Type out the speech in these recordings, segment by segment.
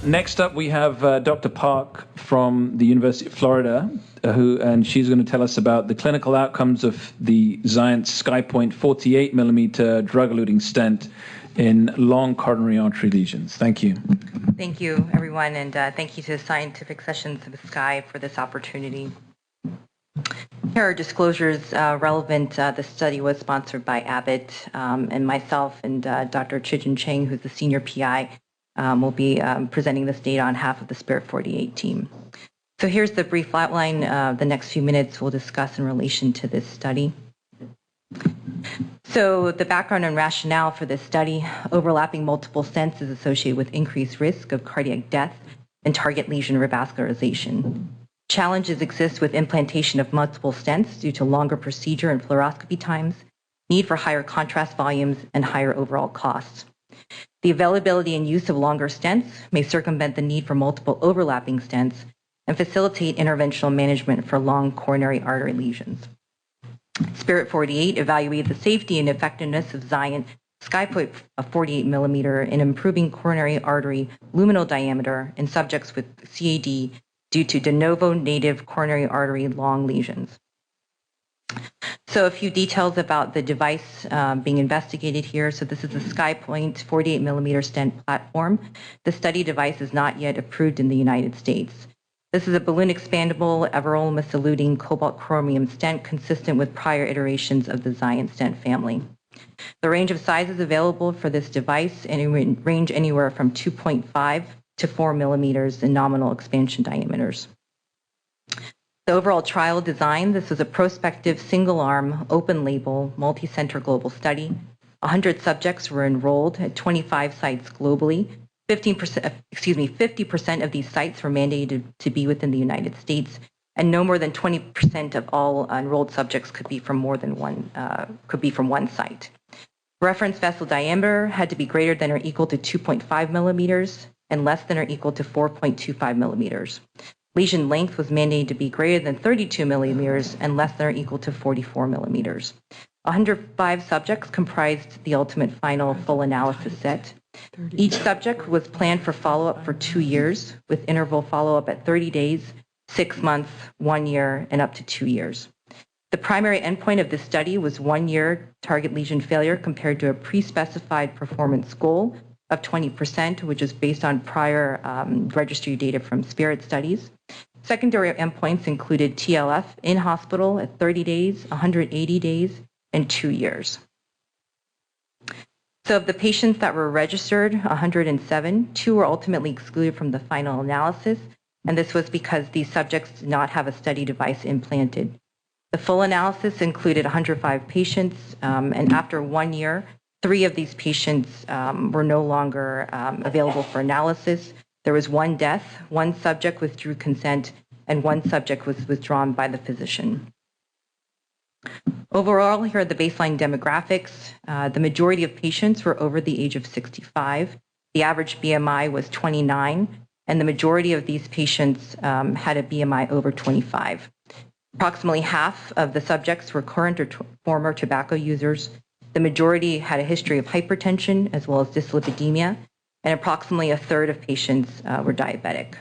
Next up, we have Dr. Park from the University of Florida, and she's going to tell us about the clinical outcomes of the XIENCE Skypoint 48 millimeter drug-eluting stent in long coronary artery lesions. Thank you. Thank you, everyone, and thank you to the scientific sessions of SCAI for this opportunity. Here are disclosures relevant. The study was sponsored by Abbott, and myself and Dr. Chijin Cheng, who's the senior PI, will be presenting this data on behalf of the Spirit 48 team. So here's the brief outline. The next few minutes we'll discuss in relation to this study. So the background and rationale for this study: overlapping multiple stents is associated with increased risk of cardiac death and target lesion revascularization. Challenges exist with implantation of multiple stents due to longer procedure and fluoroscopy times, need for higher contrast volumes, and higher overall costs. The availability and use of longer stents may circumvent the need for multiple overlapping stents and facilitate interventional management for long coronary artery lesions. Spirit 48 evaluated the safety and effectiveness of XIENCE Skypoint 48 millimeter in improving coronary artery luminal diameter in subjects with CAD due to de novo native coronary artery long lesions. So a few details about the device being investigated here. So this is a Skypoint 48 millimeter stent platform. The study device is not yet approved in the United States. This is a balloon expandable everolimus-eluting cobalt chromium stent consistent with prior iterations of the XIENCE stent family. The range of sizes available for this device range anywhere from 2.5 to 4 millimeters in nominal expansion diameters. The overall trial design: this was a prospective single-arm, open-label, multi-center global study. 100 subjects were enrolled at 25 sites globally. 50% of these sites were mandated to be within the United States, and no more than 20% of all enrolled subjects could be from one site. Reference vessel diameter had to be greater than or equal to 2.5 millimeters and less than or equal to 4.25 millimeters. Lesion length was mandated to be greater than 32 millimeters and less than or equal to 44 millimeters. 105 subjects comprised the ultimate final full analysis set. Each subject was planned for follow-up for 2 years, with interval follow-up at 30 days, 6 months, 1 year, and up to 2 years. The primary endpoint of this study was 1 year target lesion failure compared to a pre-specified performance goal of 20%, which is based on prior registry data from Spirit studies. Secondary endpoints included TLF in hospital at 30 days, 180 days, and 2 years. So of the patients that were registered, 107, 2 were ultimately excluded from the final analysis, and this was because these subjects did not have a study device implanted. The full analysis included 105 patients, and after 1 year, 3 of these patients were no longer available for analysis. There was 1 death, 1 subject withdrew consent, and 1 subject was withdrawn by the physician. Overall, here are the baseline demographics. The majority of patients were over the age of 65. The average BMI was 29, and the majority of these patients had a BMI over 25. Approximately half of the subjects were current or former tobacco users. The majority had a history of hypertension as well as dyslipidemia, and approximately a third of patients were diabetic.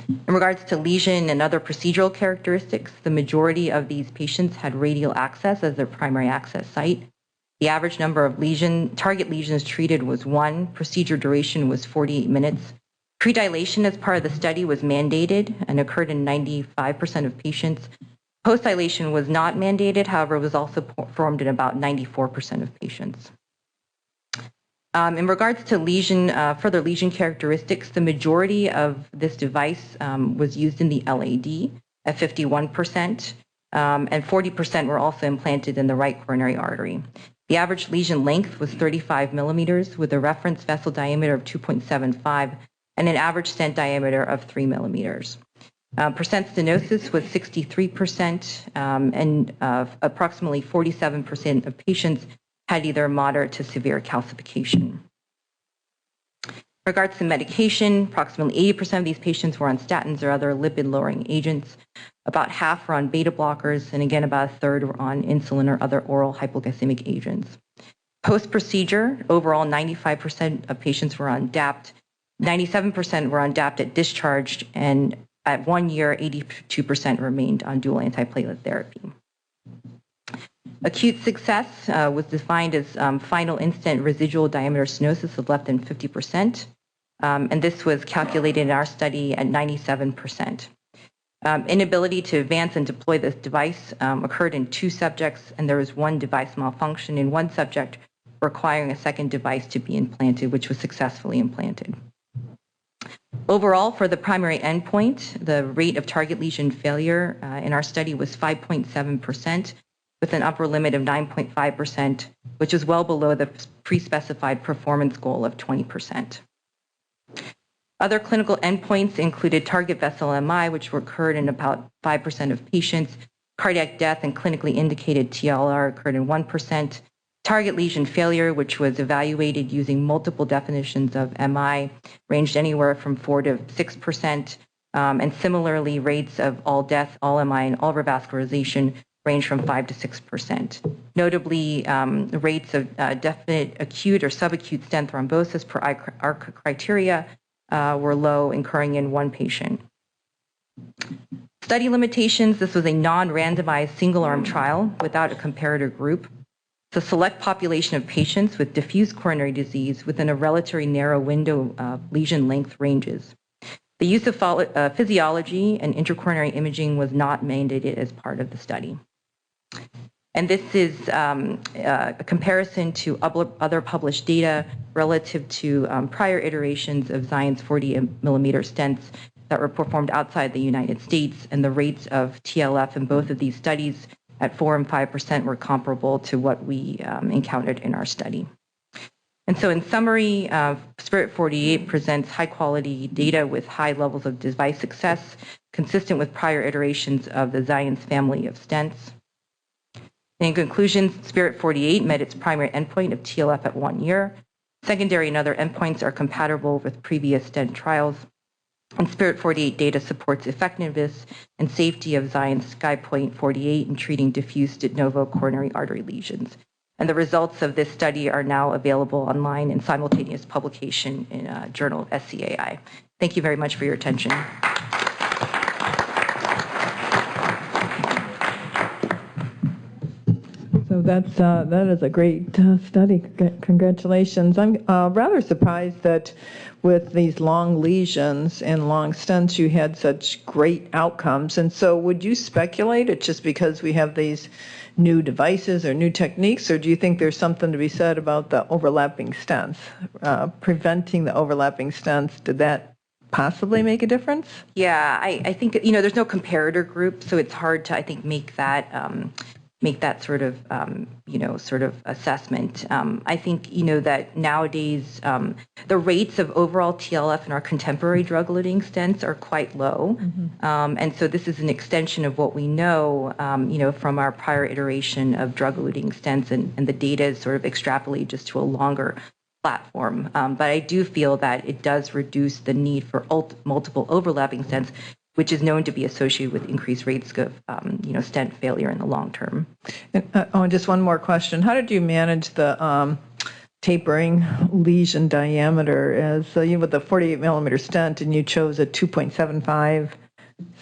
In regards to lesion and other procedural characteristics, the majority of these patients had radial access as their primary access site. The average number of target lesions treated was 1. Procedure duration was 48 minutes. Predilation as part of the study was mandated and occurred in 95% of patients. Post-dilation was not mandated, however, was also performed in about 94% of patients. In regards to further lesion characteristics, the majority of this device was used in the LAD at 51%, and 40% were also implanted in the right coronary artery. The average lesion length was 35 millimeters with a reference vessel diameter of 2.75 and an average stent diameter of 3 millimeters. Percent stenosis was 63%, and approximately 47% of patients had either moderate to severe calcification. In regards to medication, approximately 80% of these patients were on statins or other lipid-lowering agents. About half were on beta blockers, and again, about a third were on insulin or other oral hypoglycemic agents. Post-procedure, overall, 95% of patients were on DAPT, 97% were on DAPT at discharge, and at 1 year, 82% remained on dual antiplatelet therapy. Acute success was defined as final instant residual diameter stenosis of less than 50%, and this was calculated in our study at 97%. Inability to advance and deploy this device occurred in 2 subjects, and there was 1 device malfunction in 1 subject requiring a second device to be implanted, which was successfully implanted. Overall, for the primary endpoint, the rate of target lesion failure in our study was 5.7%, with an upper limit of 9.5%, which is well below the pre-specified performance goal of 20%. Other clinical endpoints included target vessel MI, which occurred in about 5% of patients. Cardiac death and clinically indicated TLR occurred in 1%. Target lesion failure, which was evaluated using multiple definitions of MI, ranged anywhere from 4 to 6%. And similarly, rates of all death, all MI, and all revascularization range from 5 to 6%. Notably, rates of definite acute or subacute stent thrombosis per ARC criteria were low, occurring in 1 patient. Study limitations: this was a non-randomized single-arm trial without a comparator group. It's a select population of patients with diffuse coronary disease within a relatively narrow window of lesion length ranges. The use of physiology and intracoronary imaging was not mandated as part of the study. And this is a comparison to other published data relative to prior iterations of XIENCE 40mm stents that were performed outside the United States, and the rates of TLF in both of these studies at 4 and 5% were comparable to what we encountered in our study. And so in summary, Spirit 48 presents high-quality data with high levels of device success, consistent with prior iterations of the XIENCE family of stents. In conclusion, Spirit 48 met its primary endpoint of TLF at 1 year. Secondary and other endpoints are compatible with previous stent trials. And Spirit 48 data supports effectiveness and safety of XIENCE Skypoint 48 in treating diffuse de novo coronary artery lesions. And the results of this study are now available online in simultaneous publication in a journal of SCAI. Thank you very much for your attention. So that is a great study. Congratulations. I'm rather surprised that with these long lesions and long stents, you had such great outcomes. And so would you speculate it's just because we have these new devices or new techniques, or do you think there's something to be said about the overlapping stents, preventing the overlapping stents? Did that possibly make a difference? Yeah, I think, there's no comparator group, so it's hard to, I think, make that sort of, sort of assessment. I think, that nowadays the rates of overall TLF in our contemporary drug-eluting stents are quite low. Mm-hmm. And so this is an extension of what we know, from our prior iteration of drug-eluting stents, and the data is sort of extrapolated just to a longer platform. But I do feel that it does reduce the need for multiple overlapping stents, which is known to be associated with increased rates of, stent failure in the long term. And, just one more question. How did you manage the tapering lesion diameter? As you with the 48 millimeter stent, and you chose a 2.75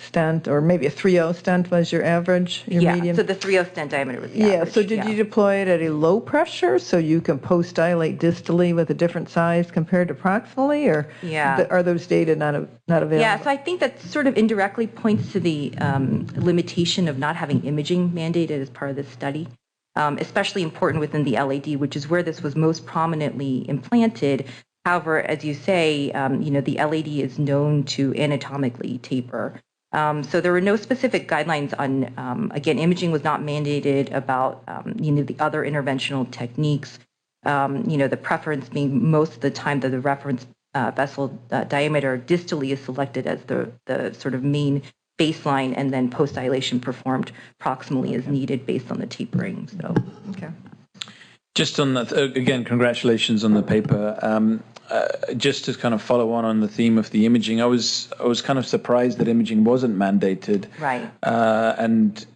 stent, or maybe a 3.0 stent was your average, medium? So the 3.0 stent diameter was the average. So did you deploy it at a low pressure so you can post-dilate distally with a different size compared to proximally, or are those data not available? Yeah, so I think that sort of indirectly points to the limitation of not having imaging mandated as part of this study, especially important within the LAD, which is where this was most prominently implanted. However, as you say, the LAD is known to anatomically taper. So there were no specific guidelines on, again, imaging was not mandated about, the other interventional techniques, the preference being most of the time that the reference vessel diameter distally is selected as the sort of main baseline, and then post-dilation performed proximally as needed based on the tapering. So, okay. Just on that, again, congratulations on the paper. Just to kind of follow on the theme of the imaging, I was kind of surprised that imaging wasn't mandated. Right. And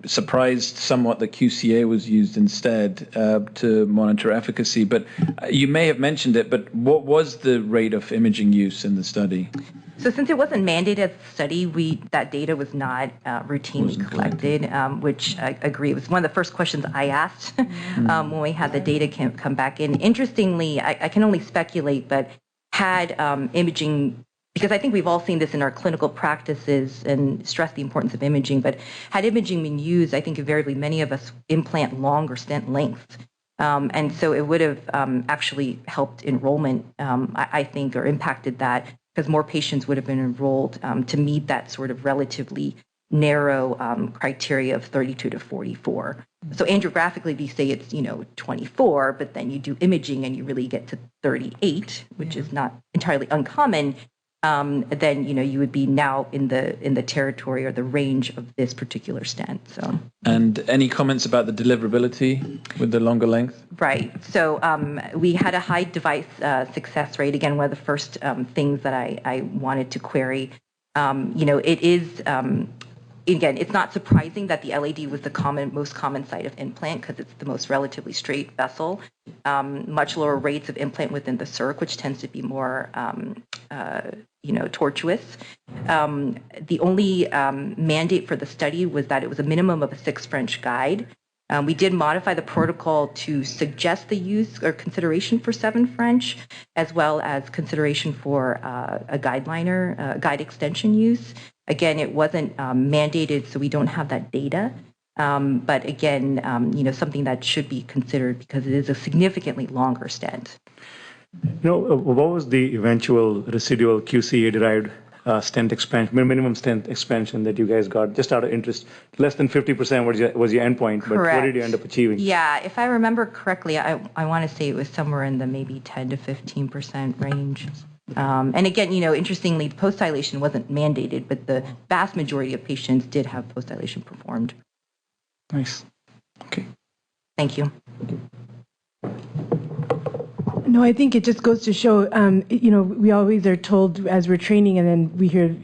surprised somewhat that QCA was used instead to monitor efficacy. But you may have mentioned it, but what was the rate of imaging use in the study? So since it wasn't mandated as a study, that data was not routinely collected, which I agree. It was one of the first questions I asked when we had the data come back in. Interestingly, I can only speculate, but had imaging, because I think we've all seen this in our clinical practices and stress the importance of imaging, but had imaging been used, I think invariably many of us implant longer stent lengths. And so it would have actually helped enrollment, I think, or impacted that, because more patients would have been enrolled to meet that sort of relatively narrow criteria of 32 to 44. So angiographically, if you say it's 24, but then you do imaging and you really get to 38, which is not entirely uncommon, then you would be now in the territory or the range of this particular stent. So. And any comments about the deliverability with the longer length? Right. So we had a high device success rate. Again, one of the first things that I wanted to query. It is. Again, it's not surprising that the LAD was the most common site of implant because it's the most relatively straight vessel. Much lower rates of implant within the circ, which tends to be more, tortuous. The only mandate for the study was that it was a minimum of a 6 French guide. We did modify the protocol to suggest the use or consideration for 7 French, as well as consideration for a guide extension use. Again, it wasn't mandated, so we don't have that data. But again, something that should be considered because it is a significantly longer stent. What was the eventual residual QCA-derived stent expansion, minimum stent expansion that you guys got, just out of interest? Less than 50% was your endpoint, but Correct. What did you end up achieving? Yeah, if I remember correctly, I want to say it was somewhere in the maybe 10 to 15% range. And again, interestingly, post-dilation wasn't mandated, but the vast majority of patients did have post-dilation performed. Nice. Okay. Thank you. No, I think it just goes to show, we always are told as we're training, and then we hear,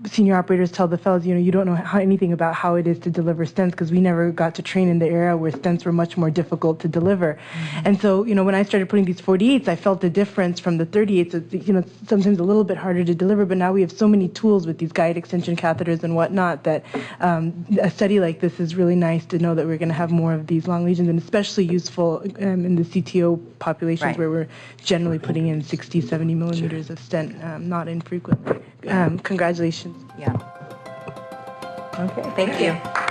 senior operators tell the fellows, you don't know anything about how it is to deliver stents, because we never got to train in the era where stents were much more difficult to deliver. Mm-hmm. And so, when I started putting these 48s, I felt the difference from the 38s. It's, sometimes a little bit harder to deliver, but now we have so many tools with these guide extension catheters and whatnot that a study like this is really nice to know that we're going to have more of these long lesions, and especially useful in the CTO population. Right. Where we're generally putting in 60, 70 millimeters of stent, not infrequently. Congratulations. Yeah. Okay. Thank you.